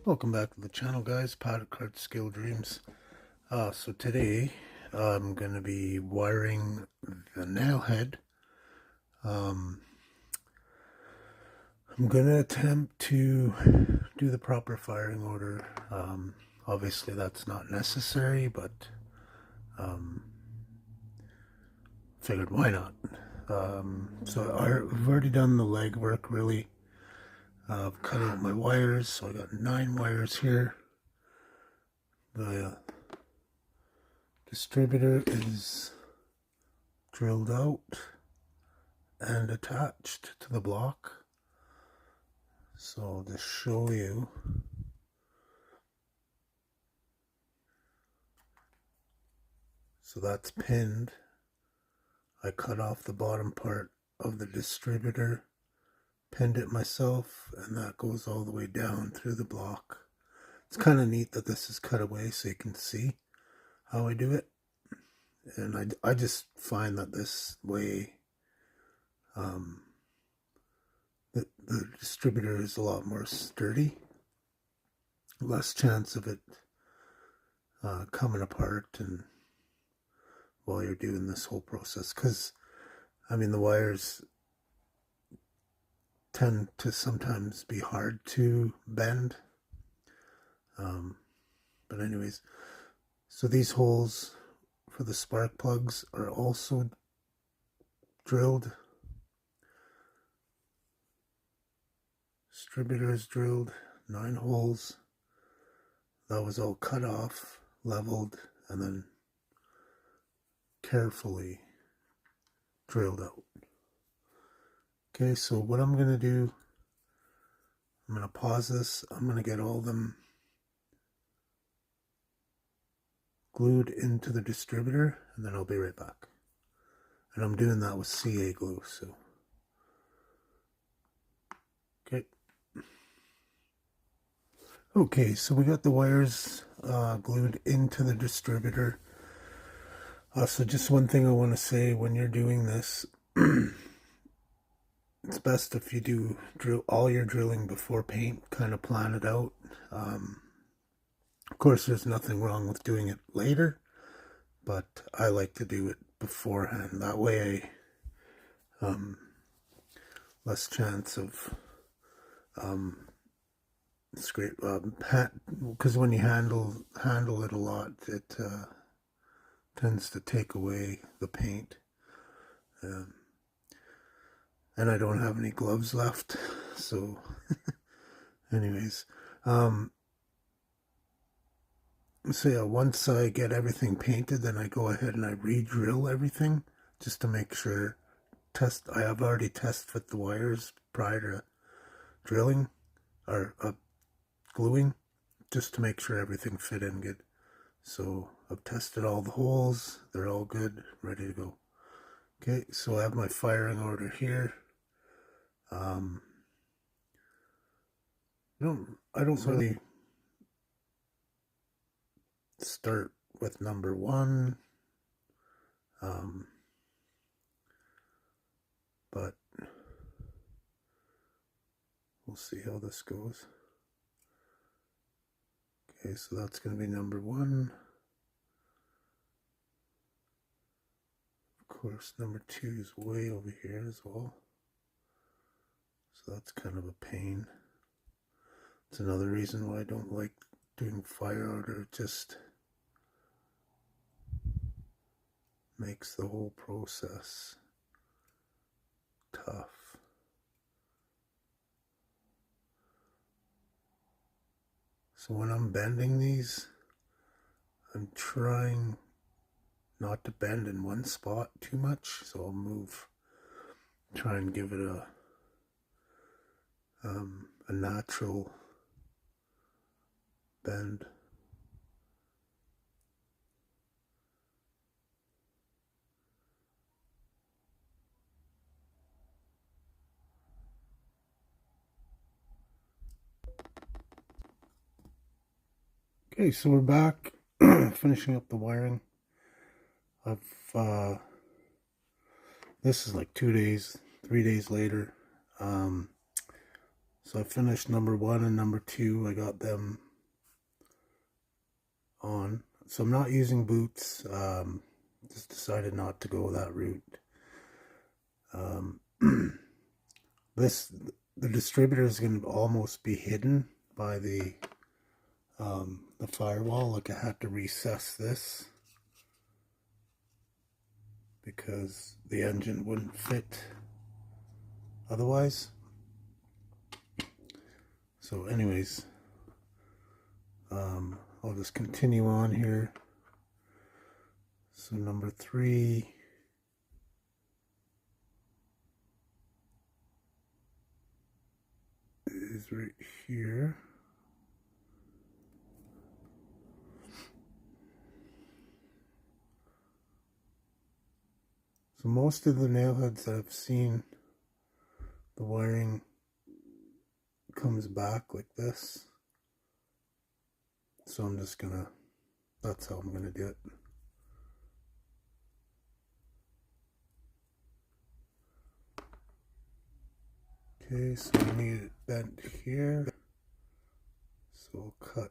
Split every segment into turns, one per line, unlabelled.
Welcome back to the channel, guys. Powder Card Skill Dreams. So today I'm going to be wiring the Nailhead. I'm going to attempt to do the proper firing order. Obviously that's not necessary, but figured why not. So I've already done the legwork, really. I've cut out my wires, so I got 9 wires here. The distributor is drilled out and attached to the block. So to show you, so that's pinned. I cut off the bottom part of the distributor, pinned it myself, and that goes all the way down through the block. It's kind of neat that this is cut away so you can see how I do it. And I just find that this way the distributor is a lot more sturdy, less chance of it coming apart and while you're doing this whole process, because I mean the wires tend to sometimes be hard to bend. But anyways, so these holes for the spark plugs are also drilled. Distributor is drilled, 9 holes. That was all cut off, leveled, and then carefully drilled out. Okay, so what I'm going to do, I'm going to pause this. I'm going to get all of them glued into the distributor, and then I'll be right back. And I'm doing that with CA glue, so. Okay. Okay, so we got the wires glued into the distributor. So just one thing I want to say, when you're doing this, it's best if you do all your drilling before paint, kind of plan it out. Of course, there's nothing wrong with doing it later, but I like to do it beforehand. That way, less chance of scrape, because when you handle it a lot, it tends to take away the paint. And I don't have any gloves left, so anyways, so yeah, once I get everything painted, then I go ahead and I re-drill everything just to make sure. I have already test fit the wires prior to drilling or gluing, just to make sure everything fit in good. So I've tested all the holes, they're all good, ready to go. Okay, so I have my firing order here. I don't really start with number 1, but we'll see how this goes. Okay, so that's going to be number 1. Of course, number 2 is way over here as well. So that's kind of a pain. It's another reason why I don't like doing fire order. It just makes the whole process tough. So when I'm bending these, I'm trying not to bend in one spot too much. So I'll try and give it a natural bend. Okay, so we're back finishing up the wiring. This is like 2 days, 3 days later. So I finished number 1 and number 2. I got them on. So I'm not using boots. Just decided not to go that route. The distributor is going to almost be hidden by the firewall. Like I had to recess this because the engine wouldn't fit otherwise. So anyways, I'll just continue on here. So number 3 is right here. So most of the nail heads that I've seen, the wiring comes back like this. So I'm just gonna, that's how I'm gonna do it. Okay, so I need it bent here. So we'll cut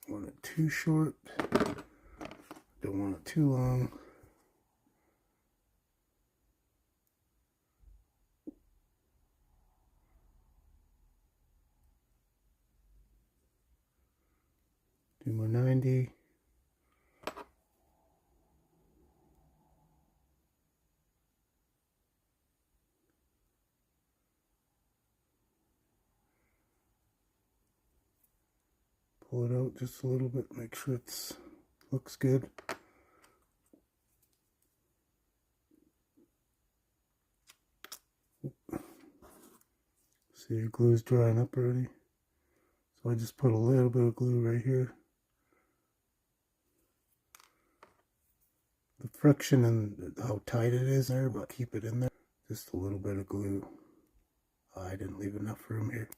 want it too short, don't want it too long. Do my 90. Pull it out just a little bit, make sure it's looks good. See, your glue's drying up already. So I just put a little bit of glue right here. The friction and how tight it is there, but keep it in there. Just a little bit of glue. I didn't leave enough room here.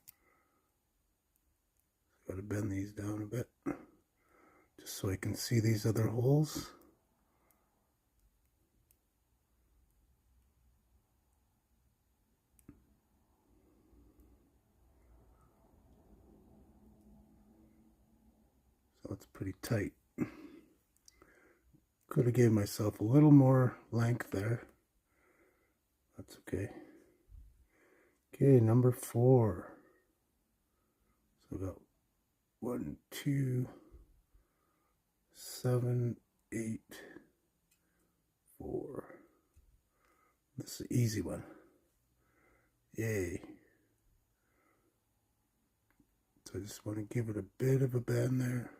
Got to bend these down a bit, just so I can see these other holes. So it's pretty tight. Could have gave myself a little more length there. That's okay. Okay, number 4. So I got 1, 2, 7, 8, 4. This is an easy one. Yay. So I just want to give it a bit of a bend there.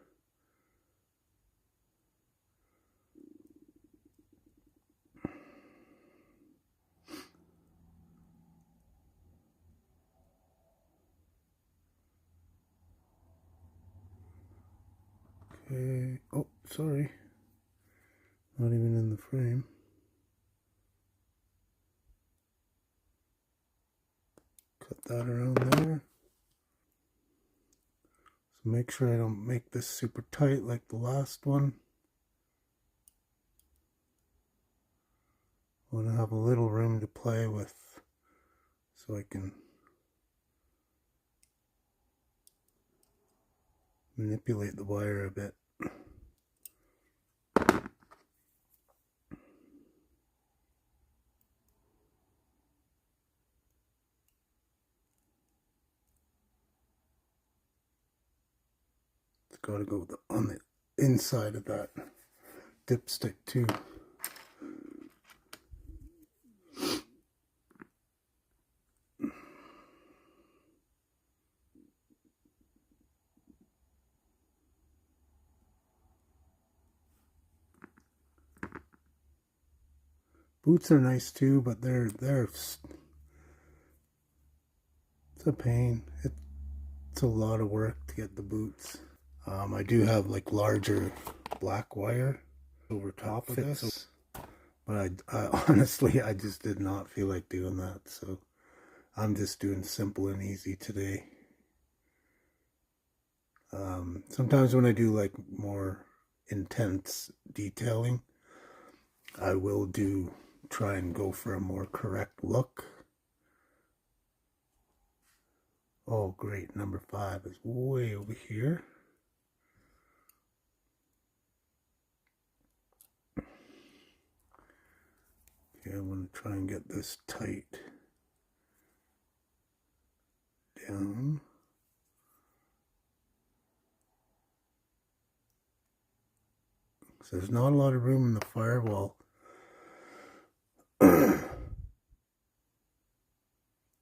Okay. Oh, sorry. Not even in the frame. Cut that around there. So make sure I don't make this super tight like the last one. I want to have a little room to play with so I can manipulate the wire a bit. It's got to go on the inside of that dipstick too. Boots are nice too, but they're it's a pain. It's a lot of work to get the boots. I do have like larger black wire over top of this, but I honestly I just did not feel like doing that, so I'm just doing simple and easy today. Sometimes when I do like more intense detailing, I will try and go for a more correct look. Oh great, number 5 is way over here. Okay, I'm going to try and get this tight down. So there's not a lot of room in the firewall. So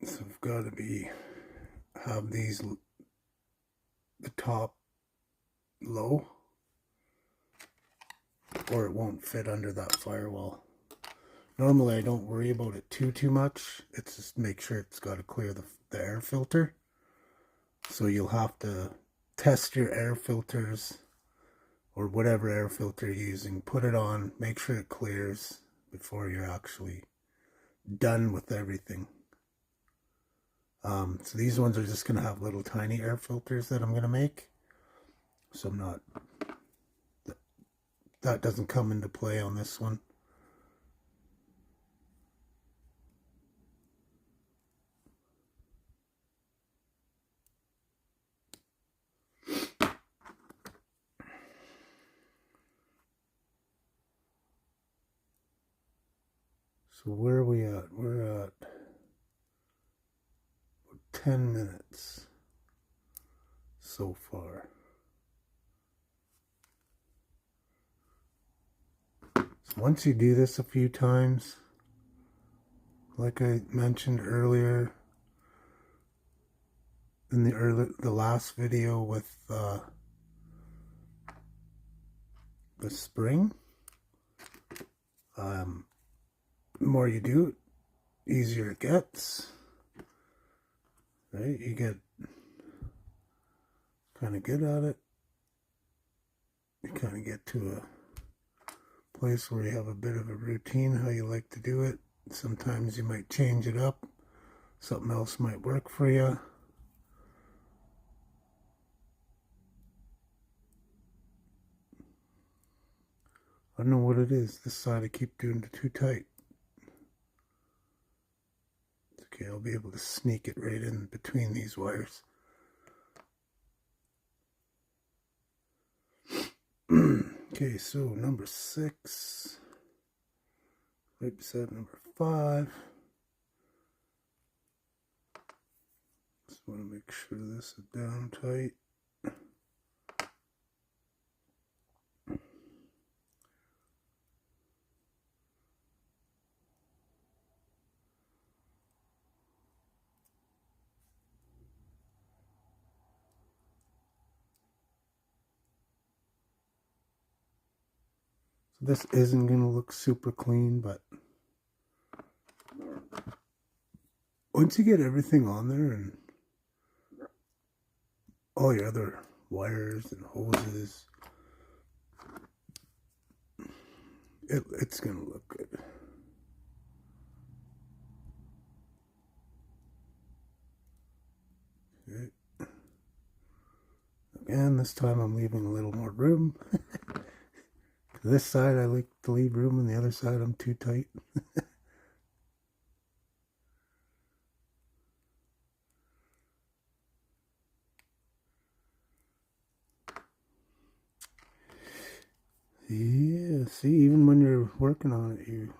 I've got to have the top low, or it won't fit under that firewall. Normally I don't worry about it too much. It's just make sure it's got to clear the air filter. So you'll have to test your air filters, or whatever air filter you're using, put it on, make sure it clears before you're actually done with everything. So these ones are just going to have little tiny air filters that I'm going to make. So I'm not, that doesn't come into play on this one. So where are we at? We're at 10 minutes so far. So once you do this a few times, like I mentioned earlier in the last video with the spring, the more you do it, easier it gets. Right? You get kind of good at it. You kind of get to a place where you have a bit of a routine how you like to do it. Sometimes you might change it up. Something else might work for you. I don't know what it is. This side I keep doing it too tight. It's okay, I'll be able to sneak it right in between these wires. Okay, so number 6, right beside number 5. Just want to make sure this is down tight. So this isn't going to look super clean, but once you get everything on there and all your other wires and hoses, it's going to look good. Okay. Again, this time I'm leaving a little more room. This side I like to leave room, and the other side I'm too tight. Yeah, see, even when you're working on it, you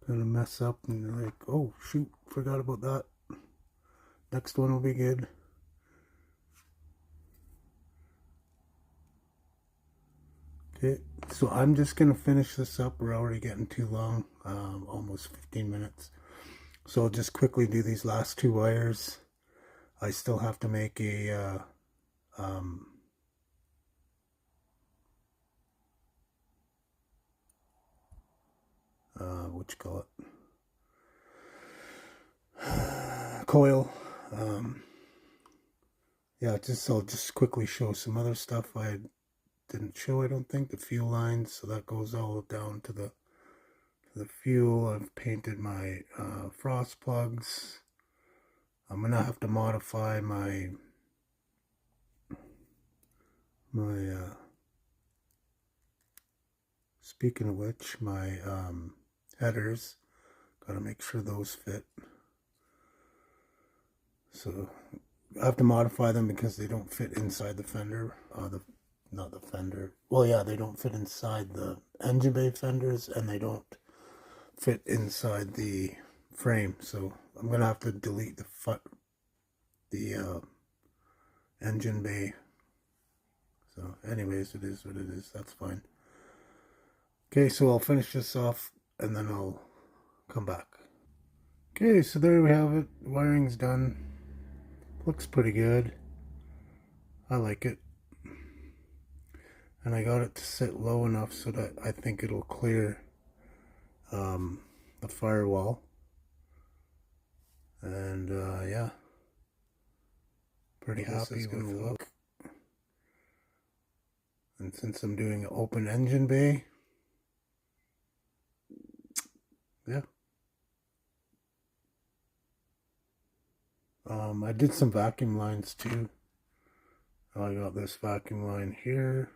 kind of mess up and you're like, oh shoot, forgot about that. Next one will be good. Okay, so I'm just going to finish this up. We're already getting too long, almost 15 minutes. So I'll just quickly do these last 2 wires. I still have to make a what you call it, coil. Yeah, I'll just quickly show some other stuff I didn't show. I don't think the fuel lines, so that goes all down to the fuel. I've painted my frost plugs. I'm gonna have to modify my speaking of which, my headers, gotta make sure those fit. So I have to modify them because they don't fit inside the fender. Not the fender. Well, yeah, they don't fit inside the engine bay fenders, and they don't fit inside the frame. So I'm gonna have to delete the engine bay. So, anyways, it is what it is. That's fine. Okay, so I'll finish this off, and then I'll come back. Okay, so there we have it. The wiring's done. Looks pretty good. I like it. And I got it to sit low enough so that I think it'll clear the firewall. And yeah, pretty happy with the look. And since I'm doing an open engine bay, yeah. I did some vacuum lines too. I got this vacuum line here.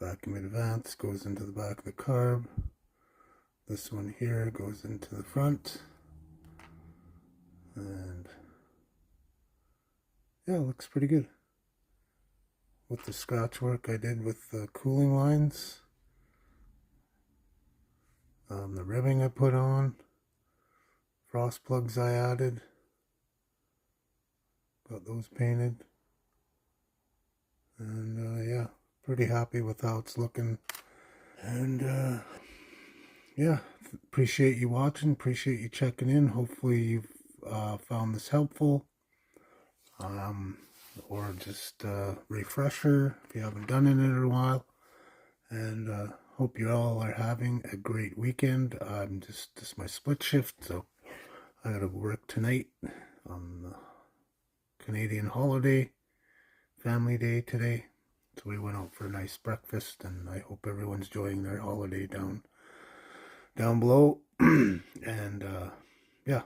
Vacuum advance goes into the back of the carb. This one here goes into the front. And yeah, it looks pretty good. With the scratch work I did with the cooling lines. The ribbing I put on. Frost plugs I added. Got those painted. And yeah, pretty happy with how it's looking. And yeah, appreciate you watching, appreciate you checking in. Hopefully you've found this helpful, or just a refresher if you haven't done it in a while. And hope you all are having a great weekend. This is my split shift, so I gotta work tonight on the Canadian holiday, family day today. So we went out for a nice breakfast, and I hope everyone's enjoying their holiday down below. And yeah,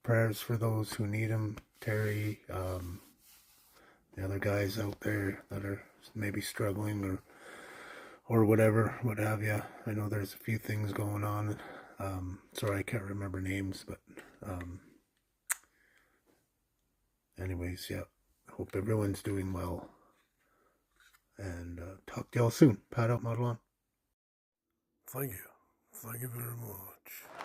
prayers for those who need them. Terry, the other guys out there that are maybe struggling or whatever, what have you. I know there's a few things going on. Sorry, I can't remember names, but anyways, yeah, hope everyone's doing well. And talk to y'all soon. Pad out, Model On.
Thank you. Thank you very much.